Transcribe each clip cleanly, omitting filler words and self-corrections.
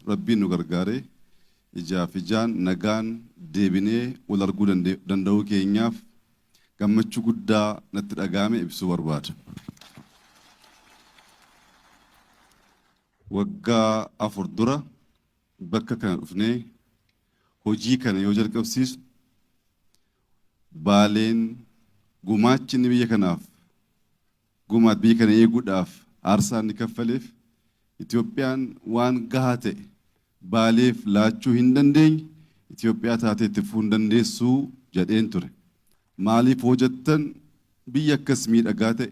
rabbiin nu gargaare ijaaf ijaan nagaan deebinee wal arguu danda'uu keenyaaf gammachuu guddaa natti dhagahame ibsuu barbaada. Waggaa 4 dura bakka kana dhufnee hojii kana yoo jalqabsiisu Baaleen gumaachinni biyya kanaaf gumaat biyya kana eeguudhaaf aarsaa inni kaffaleef Itoophiyaan waan gahaa ta'e Baaleef laachuu hin dandeenye Itoophiyaa taatee itti fufuu hin dandeessu jedheen ture. Maaliif hojjettan biyya akkas miidhagaa ta'e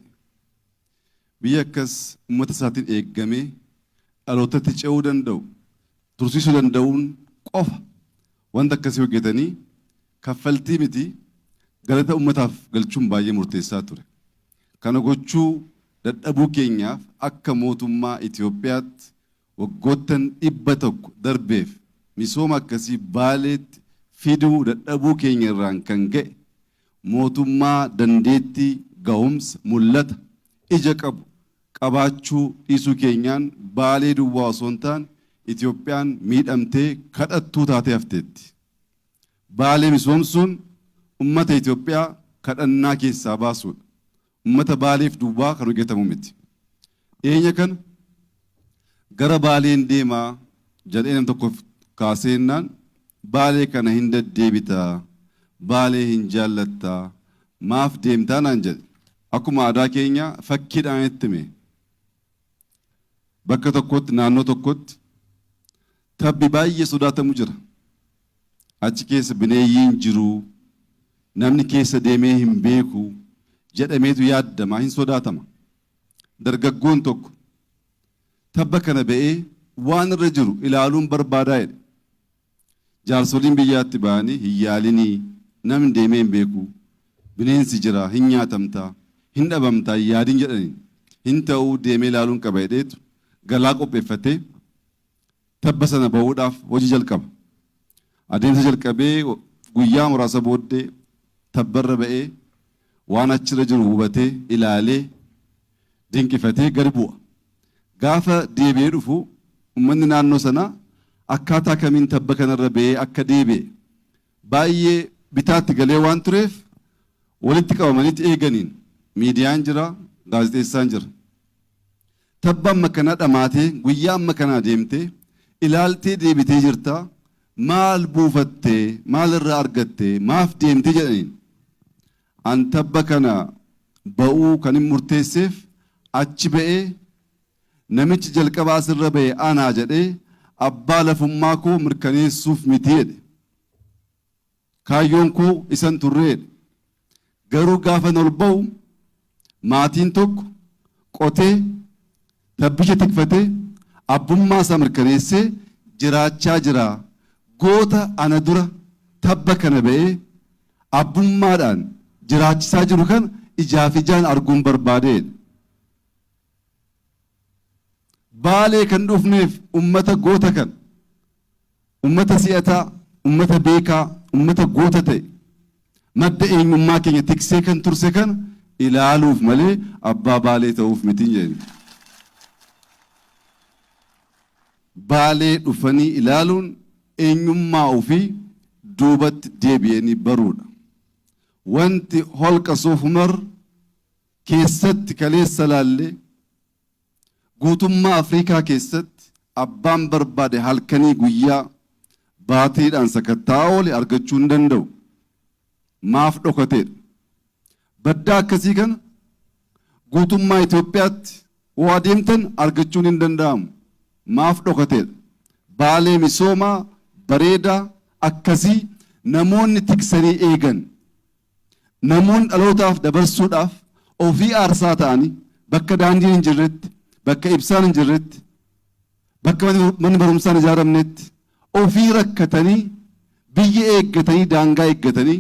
biyya akkas uummata isaatiin eeggamee dhalootatti ce'uu danda'u tursiisuu danda'uun qofa wanta akkasii hojjetanii kaffaltii miti galata uummataaf galchuun baay'ee murteessaa ture. Kana gochuu dadhabuu keenyaaf akka mootummaa Itoophiyaatti waggoottan 100 darbeef misooma akkasii Baaleetti fiduu dadhabuu keenya irraan kan ga'e mootummaa dandeettii ga'umsa mul'ata ija qabu qabaachuu dhiisuu keenyaan Baalee duwwaa osoo hin taane Itoophiyaan miidhamtee kadhattuu taatee hafteetti. Baalee misoomsuun ummata Itoophiyaa kadhannaa keessaa baasuudha. Ummata Baaleef duwwaa kan hojjetamu miti. Eenya kana gara Baaleen deemaa jedhee nam tokko kaaseennaan Baalee kana hin deddeebitaa, Baalee hin jaallattaa, maaf deemtaa naan jedhe. Akkuma aadaa keenya fakkiidhaan itti hime. Bakka tokkotti naannoo tokkotti tabbi baay'ee sodaatamu jira. Achi keessa bineeyyiin jiru, namni keessa deemee hin beeku jedhameetu yaaddama hin sodaatama. Dargaggoon tokko tabba kana ba'ee waan irra jiru ilaaluun barbaadaa jedhe. Jaarsoliin biyyaatti ba'anii hin yaalinii namni deemee hin beeku bineensi jira hin nyaatamtaa hin dhabamtaa yaadiin jedhaniin hin ta'uu deemee ilaaluun qaba jedheetu galaa qopheeffatee tabba sana ba'uudhaaf hojii jalqaba. Adeemsa jalqabee guyyaa muraasa booddee tabbarra ba'ee waan achirra jiru hubatee ilaalee dinqifatee gadi bu'a. Gaafa deebi'ee dhufu uummanni naannoo sanaa akkaataa kamiin tabba kanarra ba'ee akka deebi'e baay'ee bitaatti galee waan tureef walitti qabamanitti eeganiin miidiyaan jira, gaazexeessaan jira. Tabba amma kana dhamaatee guyyaa amma kana deemtee ilaaltee deebitee jirtaa maal buufattee maal irraa argattee maaf deemtee jedhaniin. An tabba kana ba'uu kan hin murteesseef achi ba'ee namichi jalqabaa asirra ba'e anaa jedhee abbaa lafummaa koo mirkaneessuuf miti jedhe. Kaayyoon koo isan turreedha. Garuu gaafa ol ba'u maatiin tokko qotee tabbicha tikfatee abbummaa isaa mirkaneessee jiraachaa jira. Goota ana dura tabba kana ba'ee abbummaadhaan jiraachisaa jiru kan ijaaf ijaan arguun barbaadeedha. Baalee kan dhufneef ummata goota kan ummata si'ataa ummata beekaa ummata goota ta'e madda eenyummaa keenya tiksee kan turse kan ilaaluuf malee abbaa Baalee ta'uuf miti jedhani. Baalee dhufanii ilaaluun eenyummaa ofii duubatti deebi'anii baruudha. Wanti holqa Soof Umar keessatti kaleessa laallee guutummaa Afrikaa keessatti abbaan barbaade halkanii guyyaa baatiidhaan sakattaa oole argachuu hin danda'u. Maaf dhokateedha. Baddaa akkasii kana guutummaa Itoophiyaatti waa deemtan argachuun hin danda'amu. Maaf dhokateedha. Baalee misoomaa bareedaa akkasii namoonni tiksanii eegan namoonni dhalootaaf dabarsuudhaaf ofii aarsaa ta'anii bakka daandiin hin jirretti bakka ibsaan hin jirretti bakka manni barumsaa hin ijaaramnetti ofii rakkatanii biyya eeggatanii daangaa eeggatanii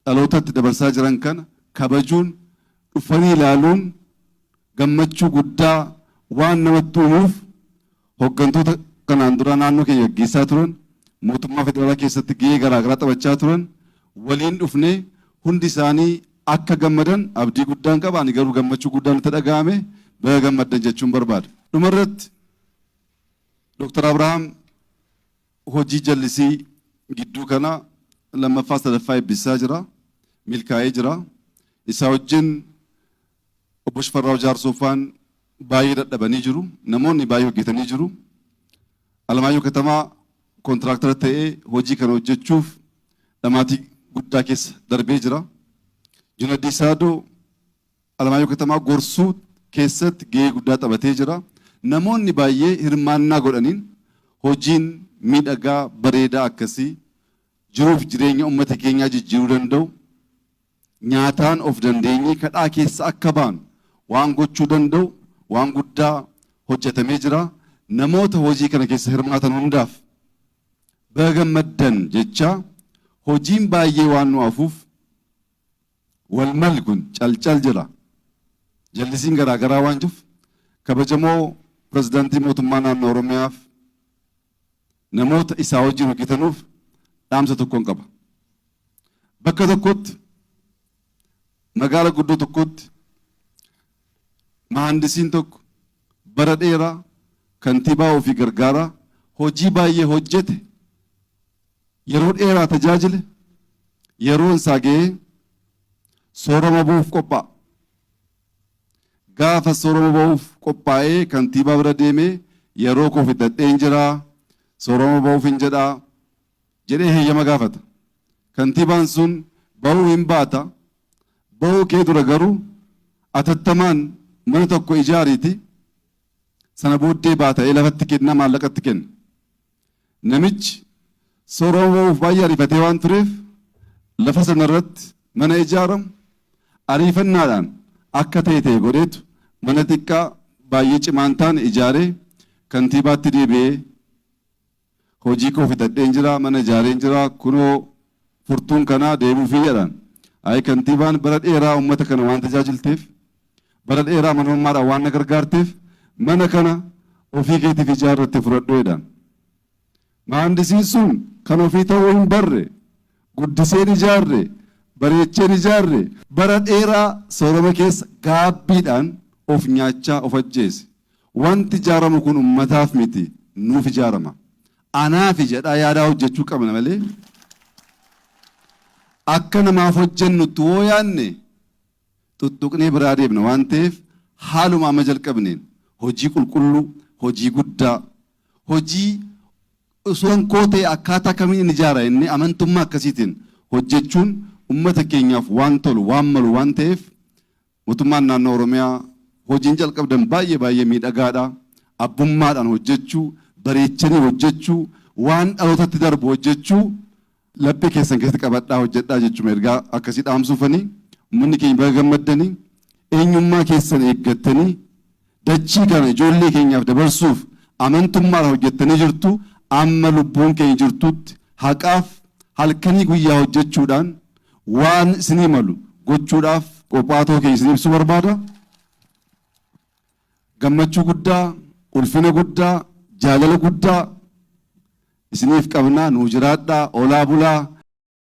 dhalootatti dabarsaa jiran kana kabajuun dhufanii ilaaluun gammachuu guddaa waan namatti uumuuf hooggantoota kanaan dura naannoo keenya gaggeessaa turan mootummaa federaalaa keessatti gahee garaagaraa taphachaa turan waliin dhufnee hundi isaanii akka gammadan abdii guddaan qaba. Ani garuu gammachuu guddaan itti dhagahame baga gammaddan jechuun barbaada. Dhumarratti Dr. Abrahaam hojii jallisii gidduu kana lammaffaa sadaffaa eebbisaa jira. Milkaa'ee jira. Isaa wajjin obbo Shifarraa Jaarsooffaan baay'ee dadhabanii jiru. Namoonni baay'ee hojjetanii jiru. Alamaayyoo Katamaa kontiraaktara ta'ee hojii kana hojjechuuf dhamaatii guddaa keessa darbee jira. Junaddii Saadoo Alamaayyoo Katamaa gorsuu keessatti gahee guddaa taphatee jira. Namoonni baay'ee hirmaannaa godhaniin hojiin miidhagaa bareedaa akkasii jiruuf jireenya uummata keenyaa jijjiiruu danda'u. Nyaataan of dandeenyee kadhaa keessa akka baanu waan gochuu danda'u waan guddaa hojjetamee jira. Namoota hojii kana keessa hirmaatan hundaaf baga gammaddan jecha hojiin baay'ee waan nu hafuuf walmalli kun calcal jira. Jallisiin garaagaraa waan jiruuf kabajamoo pirezidaantii mootummaa naannoo Oromiyaaf namoota isaa wajjin hojjetanuuf dhaamsa tokkoon qaba. Bakka tokkotti magaala guddoo tokkotti mahandisiin tokko bara dheeraa kantiibaa ofii gargaaraa hojii baay'ee hojjete yeroo dheeraa tajaajile yeroon isaa ga'ee soorama bu'uuf qophaa'a. Gaafa soorama bu'uuf qophaa'ee kantiibaa bira deemee yeroo koo fixadheen jiraa soorama bu'uuf hin jedhaa jedhee heeyyama gaafata. Kantiibaan sun ba'uu hin baata. Ba'uu kee dura garuu atattamaan mana tokko ijaariiti sana booddee baata'ee lafatti kenna maallaqatti kenna. Namichi soorama bu'uuf baay'ee ariifatee waan tureef lafa sana irratti mana ijaaramu ariifannaadhaan akka ta'e godheetu mana xiqqaa baay'ee cimaan taane ijaaree kantiibaatti deebi'ee hojii koo fixadheen jira mana ijaareen jira kunoo furtuun kanaa deemuufii jedhaan. Ay kantiibaan bara dheeraa uummata kana waan tajaajilteef bara dheeraa manummaadhaan waan na gargaarteef mana kana ofii keetiif ijaarratte fudhadhu jedhaan. Mahandisiin sun kan ofii ta'uu hin barre guddiseen ijaarre bareecheen ijaarre bara dheeraa soorama keessa gaabbiidhaan of nyaachaa of ajjeese. Wanti ijaaramu kun uummataaf miti nuuf ijaarama. Anaafi jedhaa yaadaa hojjechuu qabna malee akka namaaf hojjennutti woo yaanne tuttuqnee biraa deemna waan ta'eef haaluma amma jalqabneen hojii qulqulluu hojii guddaa hojii osoon koo ta'e akkaataa kamiin ijaara inni amantummaa akkasiitiin hojjechuun uummata keenyaaf waan tolu waan malu waan ta'eef mootummaan naannoo Oromiyaa hojiin jalqabdan baay'ee miidhagaadha. Abbummaadhaan hojjechuu bareechanii hojjechuu waan dhalootatti darbu hojjechuu laphee keessan keessatti qabadhaa hojjedhaa jechuun ergaa akkasii dhaamsuufanii uummanni keenya baga gammaddanii eenyummaa keessan eeggattanii dachii kana ijoollee keenyaaf dabarsuuf amantummaadhaan hojjettanii jirtu. Amma lubbuun keenya jirtutti haqaaf halkanii guyyaa hojjechuudhaan waan isinii malu gochuudhaaf qophaa'uu keenya isin ibsuu barbaada. Gammachuu guddaa, ulfina guddaa, jaalala guddaa isiniif qabnaa. Nuu jiraadhaa, olaa bulaa.